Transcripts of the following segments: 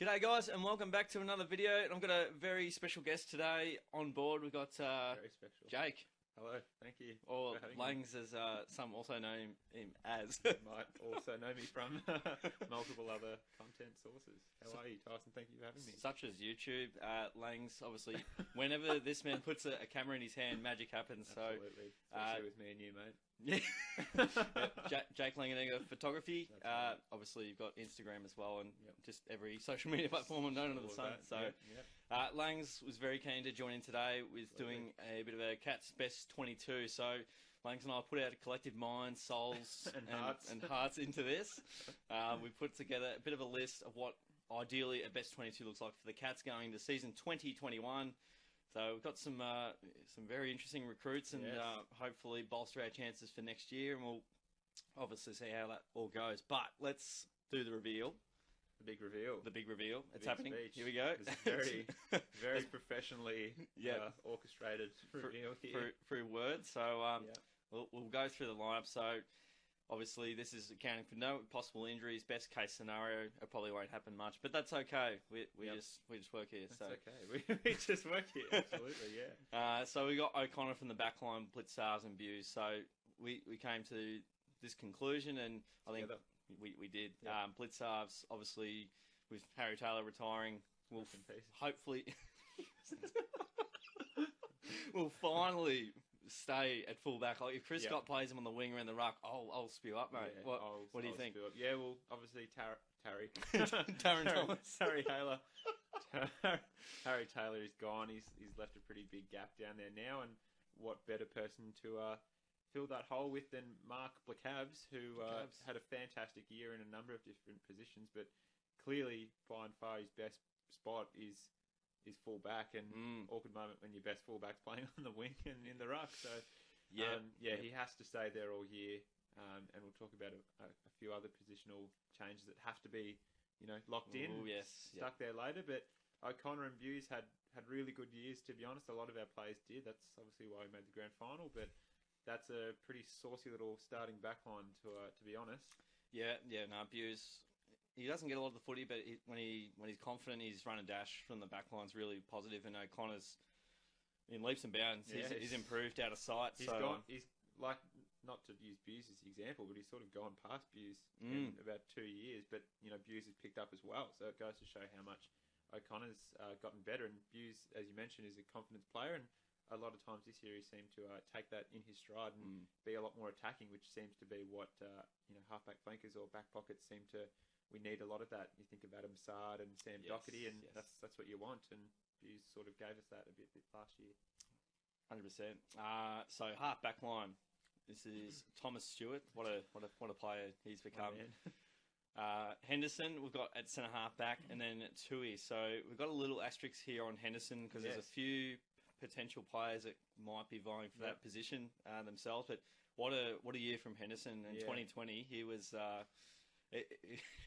G'day guys and welcome back to another video. And I've got a very special guest today on board. We've got Very special. Jake, Hello, thank you. or for having me. Langs as some also know him as. You might also know me from multiple other content sources. How are you, Tyson? Thank you for having me. Such as YouTube. Langs, obviously, whenever this man puts a camera in his hand, magic happens. Absolutely. Especially with me and you, mate. Jake Langenegger Photography. Right. Obviously, you've got Instagram as well, and just every social media platform known under the sun. So, Langs was very keen to join in today with doing a bit of a Cats Best 22. So, Langs and I put out a collective minds, souls, and hearts into this. We put together a bit of a list of what ideally a Best 22 looks like for the Cats going into season 2021. So we've got some very interesting recruits and hopefully bolster our chances for next year, and we'll obviously see how that all goes. But let's do the reveal. The big reveal. The big reveal. It's big happening. Speech. Here we go. This is very professionally orchestrated reveal here. Through words. So we'll go through the lineup. So obviously this is accounting for no possible injuries. Best case scenario, it probably won't happen much, but that's okay. We just work here. That's okay. We just work here. Absolutely, yeah. So we got O'Connor from the back line, Blitzars and Buse. So we came to this conclusion, and I think we did. Yep. Blitzars, obviously, with Harry Taylor retiring, will hopefully will finally stay at fullback. Like if Chris Scott plays him on the wing around the ruck, I'll spew up, mate. Yeah, what do you think? Yeah, well, obviously Darren Thomas, Harry Taylor. Harry Taylor is gone. He's left a pretty big gap down there now, and what better person to fill that hole with than Mark Blacabs, who had a fantastic year in a number of different positions, but clearly by and far his best spot is fullback, and awkward moment when your best fullback's playing on the wing and in the ruck. So he has to stay there all year, and we'll talk about a few other positional changes that have to be locked in. Ooh, yes. Stuck there later, but O'Connor and Buse had really good years, to be honest. A lot of our players did. That's obviously why we made the grand final, but that's a pretty saucy little starting backline to be honest. No, Buse, he doesn't get a lot of the footy, but when he's confident, his run and dash from the backline's really positive, and O'Connor's in leaps and bounds. He's improved out of sight. He's like, not to use Buse as the example, but he's sort of gone past Buse in about 2 years. But Buse has picked up as well, so it goes to show how much O'Connor's gotten better. And Buse, as you mentioned, is a confidence player, and a lot of times this year he seemed to take that in his stride and be a lot more attacking, which seems to be what halfback flankers or back pockets seem to. We need a lot of that. You think of Adam Sard and Sam Doherty, and that's what you want. And Buse sort of gave us that a bit last year. 100%. So half back line. This is Thomas Stewart. What a player he's become. Henderson, we've got at centre half back, and then Tui. So we've got a little asterisk here on Henderson because there's a few potential players that might be vying for that position themselves. But what a year from Henderson in 2020. He was.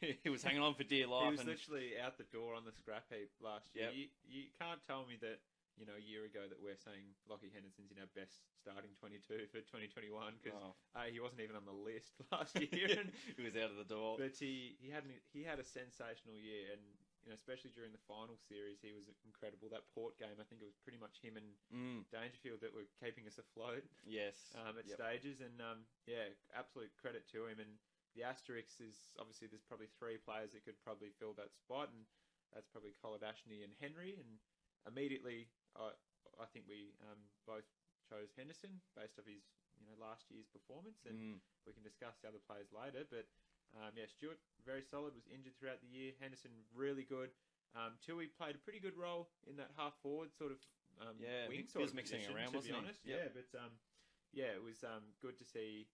He was hanging on for dear life. He was literally out the door on the scrap heap last year. You can't tell me that a year ago that we're saying Lockie Henderson's in our best starting 22 for 2021 because he wasn't even on the list last year. And he was out of the door. But he had a sensational year, and especially during the final series, he was incredible. That Port game, I think it was pretty much him and Dangerfield that were keeping us afloat. Yes. At stages, and absolute credit to him. And the asterisk is obviously there's probably 3 players that could probably fill that spot, and that's probably Colabashny and Henry. And immediately, I think we both chose Henderson based off his last year's performance, and we can discuss the other players later. But Stewart very solid, was injured throughout the year. Henderson really good. Tui played a pretty good role in that half forward sort of wing sort of mixing position, around, to wasn't be honest. Yep. But it was good to see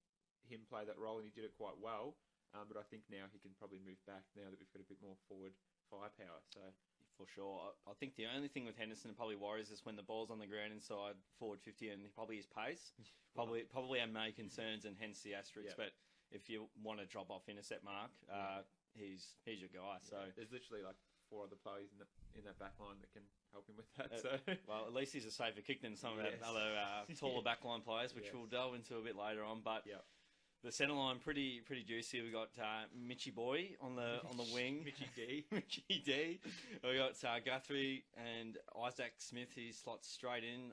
him play that role, and he did it quite well. But I think now he can probably move back now that we've got a bit more forward firepower. So for sure, I think the only thing with Henderson probably worries is when the ball's on the ground inside forward 50, and probably his pace, probably our main concerns, and hence the asterisk. But if you want to drop off intercept mark, he's your guy. So there's literally like 4 other players in that back line that can help him with that. Well, at least he's a safer kick than some of our other taller backline players, which we'll delve into a bit later on. But The centre line pretty juicy. We got Mitchy Boy on the wing. Mitchy D. Mitchy D. We got Guthrie and Isaac Smith. He slots straight in.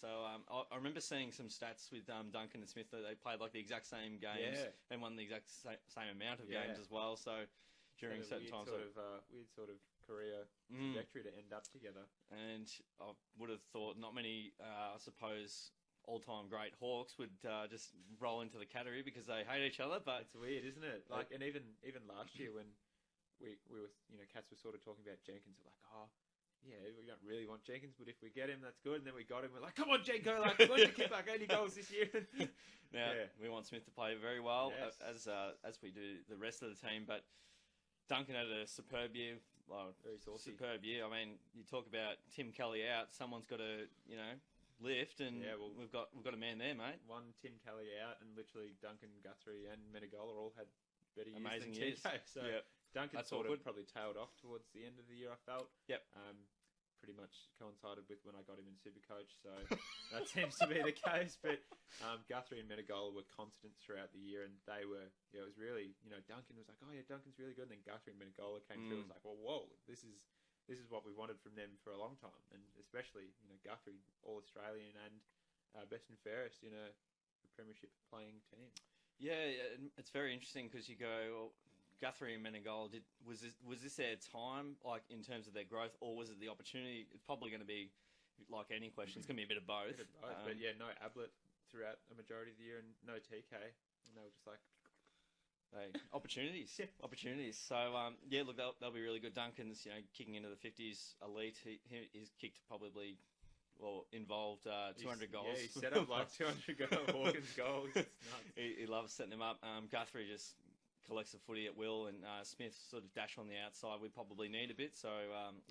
So I remember seeing some stats with Duncan and Smith that they played like the exact same games and won the exact same amount of games as well. So during certain times, weird sort of career trajectory to end up together. And I would have thought not many, I suppose, all-time great Hawks would just roll into the category because they hate each other. But it's weird, isn't it? Like, and even last year when we were, Cats were sort of talking about Jenkins, like, yeah, we don't really want Jenkins, but if we get him, that's good. And then we got him. We're like, come on, Jenko, like, why don't you kick like 80 goals this year? Now, we want Smith to play very well, as we do the rest of the team. But Duncan had a superb year. Well, very saucy. Superb year. I mean, you talk about Tim Kelly out. Someone's got to, lift, and we've got a man there, mate. One Tim Kelly out, and literally Duncan, Guthrie, and Menegola all had better amazing years than TK. years. So Duncan sort of probably tailed off towards the end of the year, I felt. Yep. Pretty much coincided with when I got him in Supercoach, so that seems to be the case. But Guthrie and Menegola were constants throughout the year, and they were, it was really, Duncan was like, oh yeah, Duncan's really good, and then Guthrie and Menegola came through. It was like, well, whoa, this is what we wanted from them for a long time, and especially, Guthrie, All-Australian and best and fairest in a premiership playing team. Yeah, it's very interesting because you go, well, Guthrie and Menegola, was this their time, like in terms of their growth, or was it the opportunity? It's probably going to be, like any question, it's going to be a bit of both. But yeah, no Ablett throughout a majority of the year, and no TK, and they were just like, opportunities. So yeah, look, they'll be really good. Duncan's kicking into the 50s elite. He's kicked probably. Well, involved 200 goals. Yeah, he set up like 200 Hawkins goals. It's nuts. He loves setting them up. Guthrie just collects the footy at will, and Smith sort of dash on the outside. We probably need a bit, so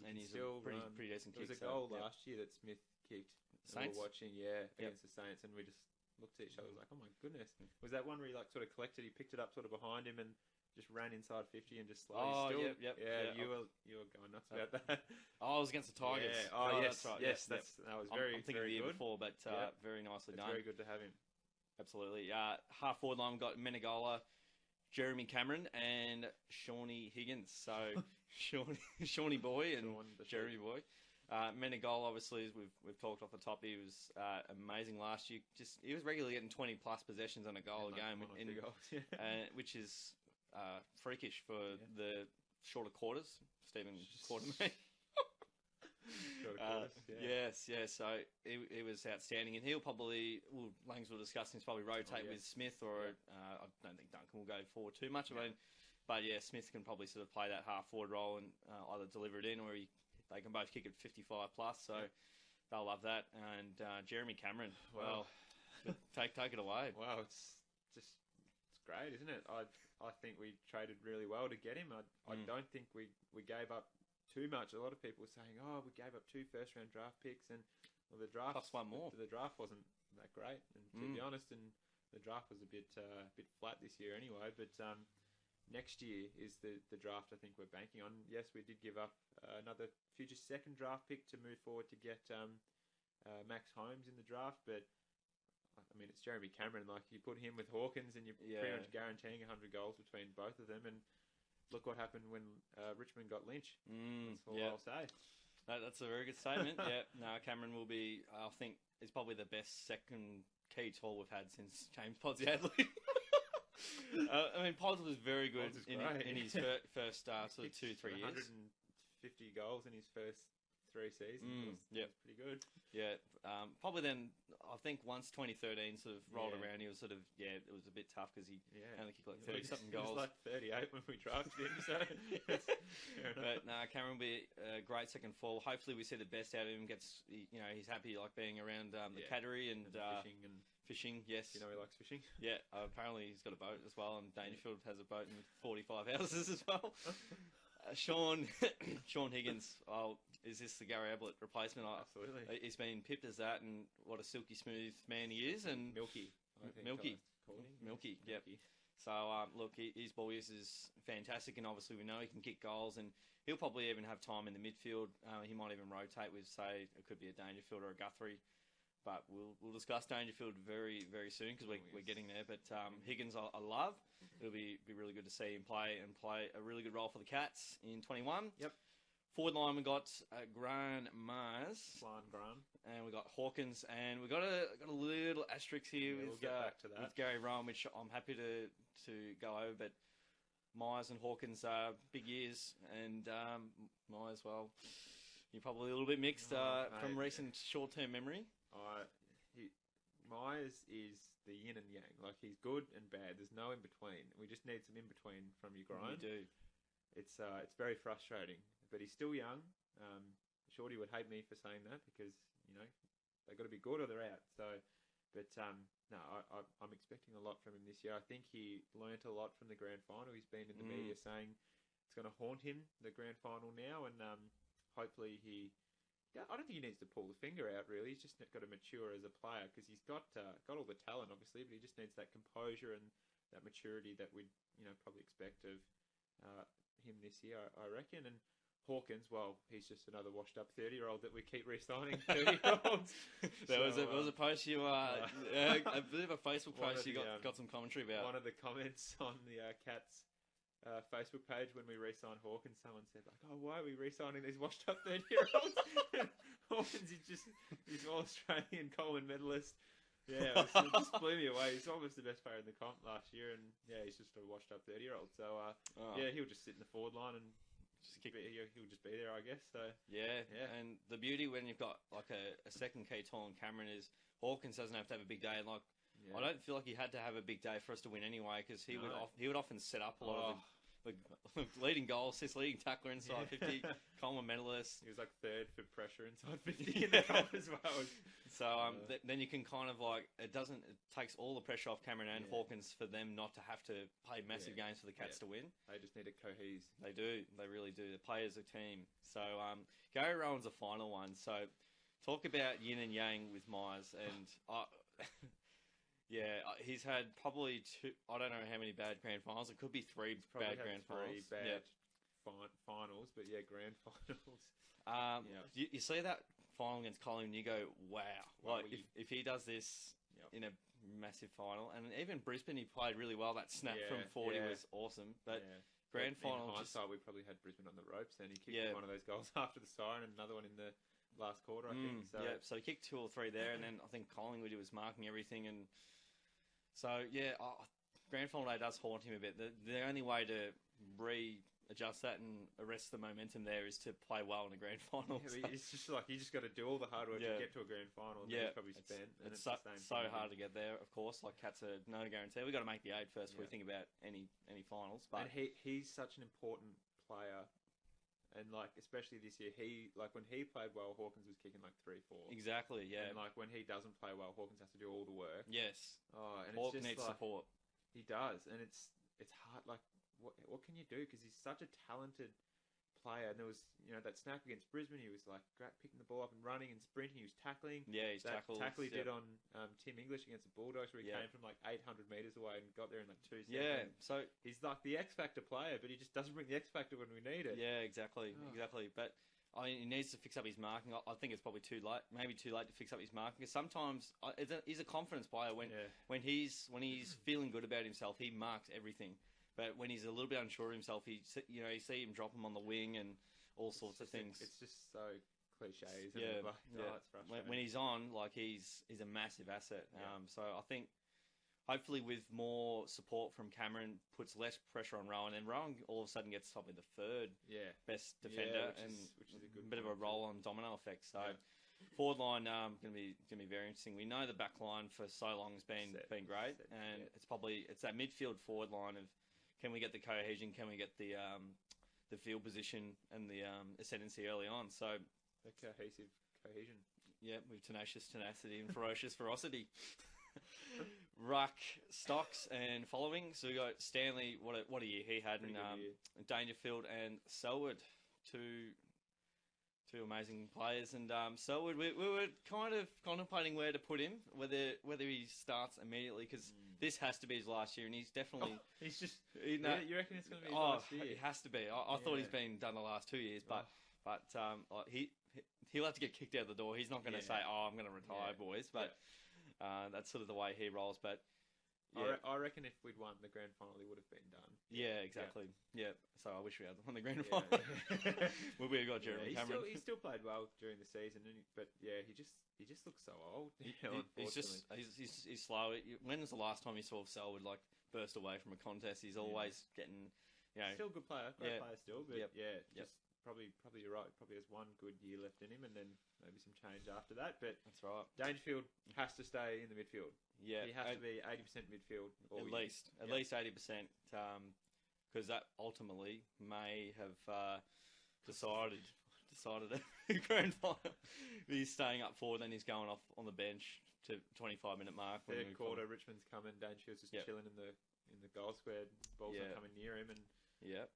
and he's still a pretty decent kick. There was a goal last year that Smith kicked. Saints? We were watching, against the Saints, and we just looked at each other like, oh my goodness. Was that one where he like sort of collected, he picked it up sort of behind him and just ran inside 50 and just slowly you were going nuts about that. Oh, it was against the Tigers. Yeah. Oh, yes. That's right. Yes, that was very, I'm thinking very the year good. before, but very nicely done. Very good to have him. Absolutely. Half forward line, we've got Menegola, Jeremy Cameron, and Shawnee Higgins. So, Shawnee Boy and Jeremy Boy. Menegola, obviously, as we've talked off the top, he was amazing last year. He was regularly getting 20 plus possessions on a goal a game, which is freakish for the shorter quarters. Stephen Quartermain. Yes. So he was outstanding, and Langs will discuss this. Probably rotate with Smith, or I don't think Duncan will go forward too much. But yeah, Smith can probably sort of play that half forward role and either deliver it in, or they can both kick it 55 plus. So they'll love that. And Jeremy Cameron, take it away. Wow, it's great, isn't it? I think we traded really well to get him. I don't think we gave up too much. A lot of people were saying, oh, we gave up 2 first-round draft picks, and the draft plus one more. The draft wasn't that great, and to be honest, and the draft was a bit flat this year anyway. But next year is the draft I think we're banking on. Yes, we did give up another future second draft pick to move forward to get Max Holmes in the draft, but I mean, it's Jeremy Cameron. Like, you put him with Hawkins, and you're pretty much guaranteeing 100 goals between both of them. And look what happened when Richmond got Lynch. That's all I'll say. That's a very good statement. Cameron will be, I think, is probably the best second key tall we've had since James Podsiadly. I mean, Pods was very good in his first sort of 2-3 years. 150 goals in his first 3 seasons. That's pretty good. Yeah, probably then, I think once 2013 sort of rolled around, he was sort of, it was a bit tough because he only kicked like 30-something goals. He was like 38 when we drafted him, so... But Cameron will be a great second fall. Hopefully we see the best out of him. He's happy like being around the cattery and fishing, yes. You know he likes fishing? Yeah, apparently he's got a boat as well, and Dangerfield has a boat and 45 houses as well. Shawn Higgins, is this the Gary Ablett replacement? Absolutely. He's been pipped as that, and what a silky smooth man he is. And Milky. Milky, yep. So, look, his ball use is fantastic, and obviously we know he can kick goals, and he'll probably even have time in the midfield. He might even rotate with, say, it could be a Dangerfield or a Guthrie. but we'll discuss Dangerfield very, very soon because we're getting there. But Higgins, I love. It'll be really good to see him play a really good role for the Cats in 21. Yep. Forward line, we got Gran Mars. And we got Hawkins, and we got a little asterisk here we'll get back to that. with Gary Rowan, which I'm happy to go over. But Myers and Hawkins are big years, and Myers, well, you're probably a little bit mixed from recent short-term memory. Myers is the yin and yang. Like, he's good and bad. There's no in between. We just need some in between from your grind. We do. It's very frustrating, but he's still young. Shorty would hate me for saying that because they've got to be good or they're out. So, but no, I'm expecting a lot from him this year. I think he learnt a lot from the grand final. He's been in the media saying it's going to haunt him, the grand final now, and hopefully I don't think he needs to pull the finger out, really. He's just got to mature as a player because he's got all the talent, obviously, but he just needs that composure and that maturity that we'd probably expect of him this year, I reckon. And Hawkins, well, he's just another washed-up 30-year-old that we keep re-signing 30-year-olds. There was a post a bit of a Facebook post you got some commentary about. One of the comments on the Cats Facebook page when we re-signed Hawkins, someone said, like, oh, why are we re-signing these washed-up 30-year-olds? Hawkins, he's All-Australian Coleman medalist. Yeah, it just blew me away. He's almost the best player in the comp last year, and yeah, he's just a washed-up 30-year-old. So, yeah, he'll just sit in the forward line and he'll just be there, I guess. So yeah. And the beauty when you've got like a second key tall in Cameron is Hawkins doesn't have to have a big day. And like I don't feel like he had to have a big day for us to win anyway because he would often set up a lot of the leading goal, assist, leading tackler inside 50, Coleman medalist. He was like third for pressure inside 50 in the comp as well. So then you can kind of like it takes all the pressure off Cameron and Hawkins for them not to have to play massive games for the Cats to win. They just need to cohese. They do. They really do. They play as a team. So Gary Rowan's a final one. So talk about yin and yang with Myers and yeah, he's had probably two. I don't know how many bad grand finals. It could be three bad grand finals. Finals, but yeah, grand finals. You see that final against Collingwood, and you go, "Wow!" Like if he does this in a massive final, and even Brisbane, he played really well. That snap from 40 was awesome. But grand final, in hindsight, we probably had Brisbane on the ropes. Then he kicked one of those goals after the siren, and another one in the last quarter, I think. So he kicked 2 or 3 there, and then I think Collingwood was marking everything, and so grand final day does haunt him a bit. The only way to readjust that and arrest the momentum there is to play well in a grand final. It's just like you just got to do all the hard work to get to a grand final. And he's probably spent. It's so hard to get there. Of course, like Cats are no guarantee. We got to make the 8 first before we think about any finals. But he's such an important player. And like, especially this year, when he played well, Hawkins was kicking like 3-4. Exactly, yeah. And like when he doesn't play well, Hawkins has to do all the work. Yes. And Hawkins needs support. He does, and it's hard. Like, what can you do? Because he's such a talented player. And there was that snap against Brisbane. He was like picking the ball up and running and sprinting. He was tackling. Yeah, he's tackled. Tackle he did on Tim English against the Bulldogs, where he came from like 800 metres away and got there in like 2 seconds. Yeah, so he's like the X Factor player, but he just doesn't bring the X Factor when we need it. Yeah, exactly. But I mean, he needs to fix up his marking. I think it's probably too late. Maybe too late to fix up his marking. Because sometimes he's a confidence player. When he's feeling good about himself, he marks everything. But when he's a little bit unsure of himself, you see him drop him on the wing and all sorts of things. It's just so cliche, isn't it? Like, it's frustrating. When he's on, like he's a massive asset. So I think hopefully with more support from Cameron, puts less pressure on Rowan, and Rowan all of a sudden gets probably the 3rd best defender, which is a good bit of a roll-on domino effect. So forward line going to be very interesting. We know the back line for so long has been great, and it's that midfield forward line of can we get the cohesion, can we get the field position and the ascendancy early on. So the cohesion. Yeah, with tenacious tenacity and ferocious ferocity. Ruck, Stocks, and following. So we got Stanley. What a year he had in Dangerfield and Selwood, two amazing players. And Selwood, we were kind of contemplating where to put him, whether he starts immediately because this has to be his last year, and he's definitely. He's just. You reckon it's going to be his last year? It has to be. I thought he's been done the last 2 years, but But he'll have to get kicked out the door. He's not going to say, "Oh, I'm going to retire, boys." But that's sort of the way he rolls. But I reckon if we'd won the grand final, he would have been done. Yeah, exactly. Yeah. So I wish we had won the grand final. We've got Jeremy Cameron. He still played well during the season, but he just looks so old. He's slow. When was the last time you saw Selwood like burst away from a contest? He's always getting, still a good player, great player still, but just probably you're right. Probably has one good year left in him, and then maybe some change after that. But that's right. Dangerfield has to stay in the midfield. Yeah, he has to be 80% midfield at least 80%, because that ultimately may have decided a grand final. He's staying up forward, then he's going off on the bench to 25-minute mark. Third quarter, Richmond's coming. Dangerfield's just chilling in the goal square. Ball's not coming near him, and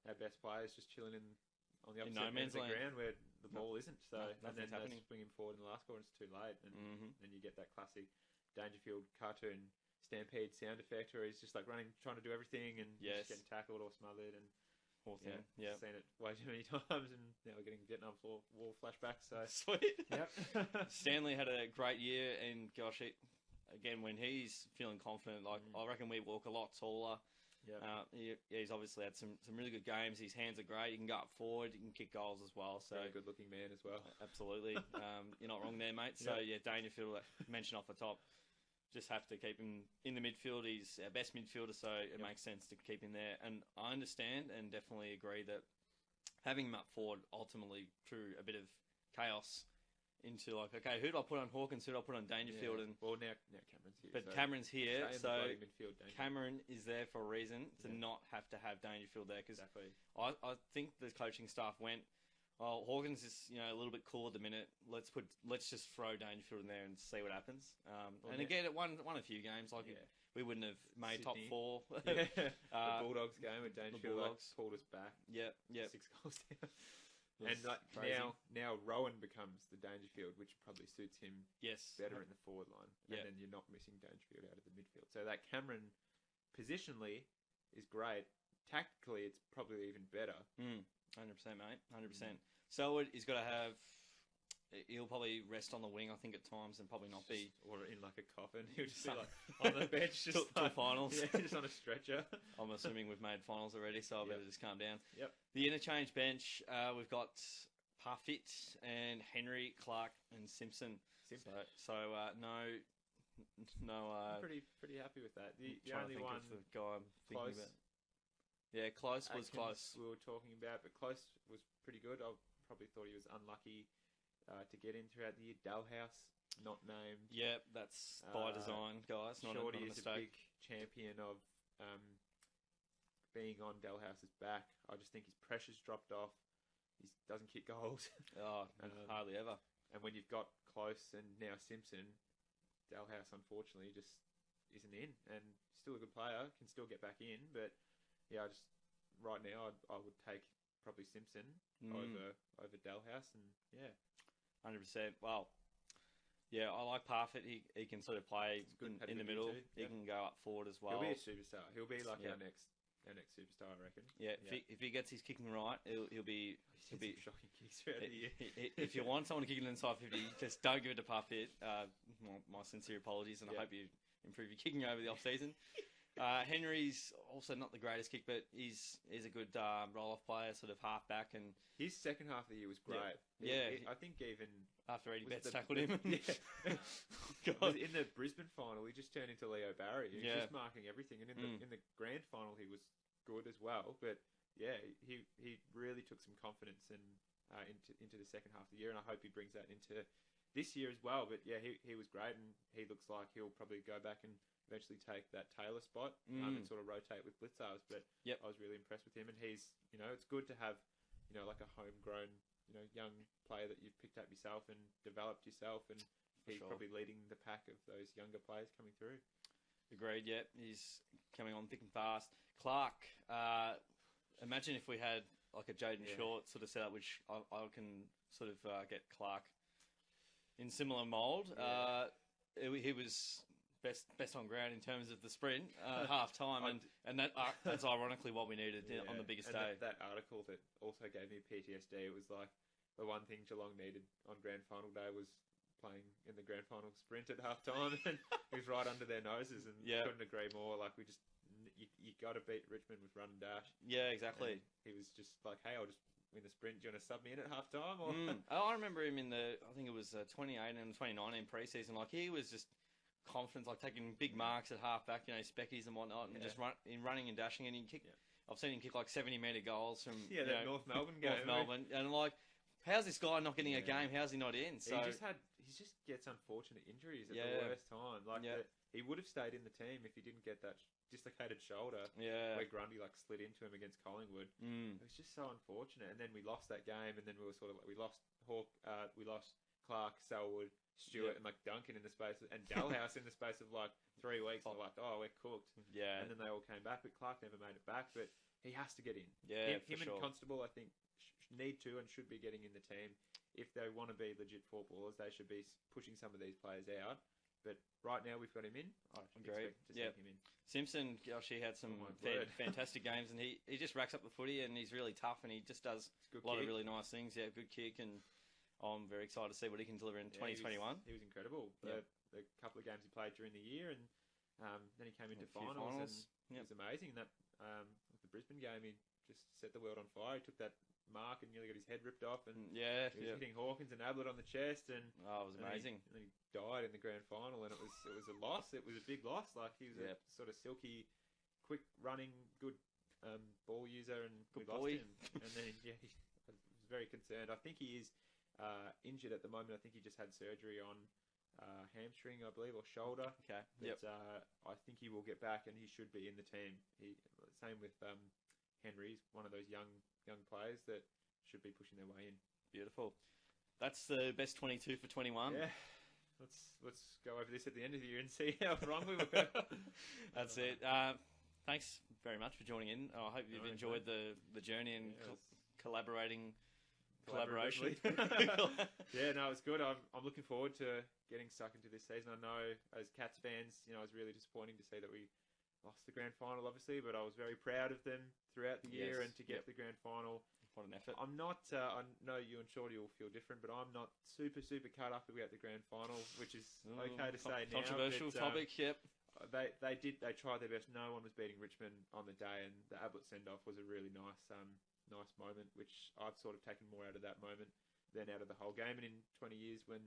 our best players just chilling on the opposite end of the ground where the ball isn't. So and then they swing him forward in the last quarter, and it's too late, and then you get that classic Dangerfield cartoon stampede sound effect where he's just like running, trying to do everything, and just getting tackled or smothered, and seen it way too many times, and now we're getting Vietnam War flashbacks. So sweet. Stanley had a great year, and gosh, again when he's feeling confident, like I reckon we walk a lot taller. He's obviously had some really good games. His hands are great. He can go up forward. He can kick goals as well. So good looking man as well. Absolutely. You're not wrong there, mate. So Dangerfield, mentioned off the top, just have to keep him in the midfield. He's our best midfielder, so it makes sense to keep him there. And I understand and definitely agree that having him up forward ultimately threw a bit of chaos into like, okay, who do I put on Hawkins? Who do I put on Dangerfield? And well, now Cameron's here. But Cameron's here, so midfield, Cameron is there for a reason to not have to have Dangerfield there. Because I think the coaching staff went, well, Hawkins is a little bit cool at the minute. Let's just throw Dangerfield in there and see what happens. And again, it won a few games. Like we wouldn't have made Sydney. top 4. The Bulldogs game with Dangerfield pulled us back. 6 goals down. And now Rowan becomes the Dangerfield, which probably suits him better in the forward line. And then you're not missing Dangerfield out of the midfield. So that Cameron positionally is great. Tactically, it's probably even better. 100%, mate. 100%. Selwood, he's got to have... He'll probably rest on the wing, I think, at times, and probably not be... Or in like a coffin. He'll just be like on the bench. Just till finals. Just on a stretcher. I'm assuming we've made finals already, so I better just calm down. Yep. The interchange bench, we've got Parfitt and Henry, Clark and Simpson. So no... I'm pretty happy with that. The only one... The guy I'm thinking about. Yeah, Close was close. We were talking about, but Close was pretty good. I probably thought he was unlucky to get in throughout the year. Dalhouse, not named. Yeah, that's by design, guys. Shorty not a is a big champion of being on Dalhouse's back. I just think his pressure's dropped off. He doesn't kick goals. Hardly ever. And when you've got Close and now Simpson, Dalhouse unfortunately just isn't in. And still a good player, can still get back in, but I just right now I would take probably Simpson over Dalhouse, and 100%. Well, I like Parfitt. He can sort of play in the middle. He can go up forward as well. He'll be a superstar. He'll be like our next superstar, I reckon. Yeah, if he gets his kicking right, he'll be shocking kicks throughout the year. If you want someone to kick it inside 50, just don't give it to Parfitt. My sincere apologies, and I hope you improve your kicking over the off season. Henry's also not the greatest kick, but he's a good roll-off player, sort of half-back. And his second half of the year was great. I think even... After Eddie Betts tackled him. In the Brisbane final, he just turned into Leo Barry. He was just marking everything. And in the grand final, he was good as well. But, he really took some confidence into the second half of the year, and I hope he brings that into this year as well. But, he was great, and he looks like he'll probably go back and eventually take that Taylor spot and sort of rotate with Blitzars. But I was really impressed with him, and he's, it's good to have, like a homegrown, young player that you've picked up yourself and developed yourself, and he's probably leading the pack of those younger players coming through. Agreed, he's coming on thick and fast. Clark, imagine if we had like a Jaden Short sort of setup, which I can sort of get Clark in similar mould. He was best on ground in terms of the sprint half time, and that's ironically what we needed on the biggest day. That article that also gave me PTSD. It was like the one thing Geelong needed on grand final day was playing in the grand final sprint at halftime, and he was right under their noses, and couldn't agree more. Like, you got to beat Richmond with run and dash. Yeah, exactly. And he was just like, hey, I'll just win the sprint. Do you want to sub me in at halftime? Or... Oh, I remember him in I think it was 2018 and 2019 preseason. Like, he was just confident, like taking big marks at halfback, speckies and whatnot, and just running and dashing. And he kicked. I've seen him kick like 70-meter goals from that North Melbourne game. North Melbourne, and like, how's this guy not getting a game? How's he not in? So he just gets unfortunate injuries at the worst time. Like he would have stayed in the team if he didn't get that dislocated shoulder. Where Grundy like slid into him against Collingwood. It was just so unfortunate. And then we lost that game, and then we were sort of like, we lost Clark, Selwood, Stewart, and like Duncan in the space and Dalhouse in the space of like 3 weeks. We're like, oh, we're cooked. And then they all came back, but Clark never made it back. But he has to get in. Him and Constable, I think, need to and should be getting in the team. If they want to be legit footballers, they should be pushing some of these players out. But right now we've got him in. I expect to see him in. Simpson, gosh, he had some fantastic games, and he just racks up the footy, and he's really tough, and he just does a lot of really nice things. Yeah, good kick, and I'm very excited to see what he can deliver in 2021. He was incredible. The couple of games he played during the year, and then he came into finals. And it was amazing. That the Brisbane game, he just set the world on fire. He took that mark and nearly got his head ripped off, and he was hitting Hawkins and Ablett on the chest, and it was amazing. And then he died in the grand final, and it was a loss. It was a big loss. Like, he was a sort of silky, quick running, good ball user, and we lost him. And then he was very concerned. I think he is injured at the moment. I think he just had surgery on hamstring, I believe, or shoulder. Okay. But I think he will get back, and he should be in the team. Same with Henry. He's one of those young players that should be pushing their way in. Beautiful. That's the best 22 for 21. Yeah. Let's go over this at the end of the year and see how wrong we were. That's it. Thanks very much for joining in. I hope you've enjoyed the journey and collaboration. Yeah, no, it's good. I'm looking forward to getting stuck into this season. I know as Cats fans, it was really disappointing to see that we lost the grand final, obviously, but I was very proud of them throughout the year and to get the grand final. What an effort. I'm not, I know you and Shorty will feel different, but I'm not super cut up about the grand final, which is okay to say now. Controversial topic, They tried their best. No one was beating Richmond on the day, and the Ablett send-off was a really nice moment, which I've sort of taken more out of that moment than out of the whole game. And in 20 years, when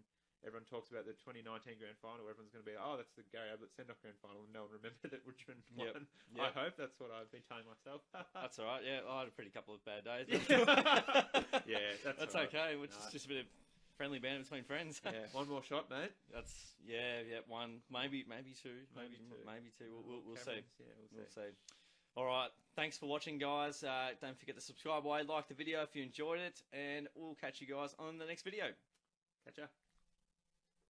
everyone talks about the 2019 grand final, everyone's going to be like, oh, that's the Gary Ablett send-off grand final, and no one remembered that Richmond won. I hope that's what I've been telling myself. That's all right. Yeah, I had a pretty couple of bad days. That's right. Okay, which is just a bit of friendly banter between friends. One more shot, mate. That's one, maybe two, maybe two. We'll see. We'll see. All right, thanks for watching, guys. Don't forget to subscribe, like the video if you enjoyed it, and we'll catch you guys on the next video. Catch ya.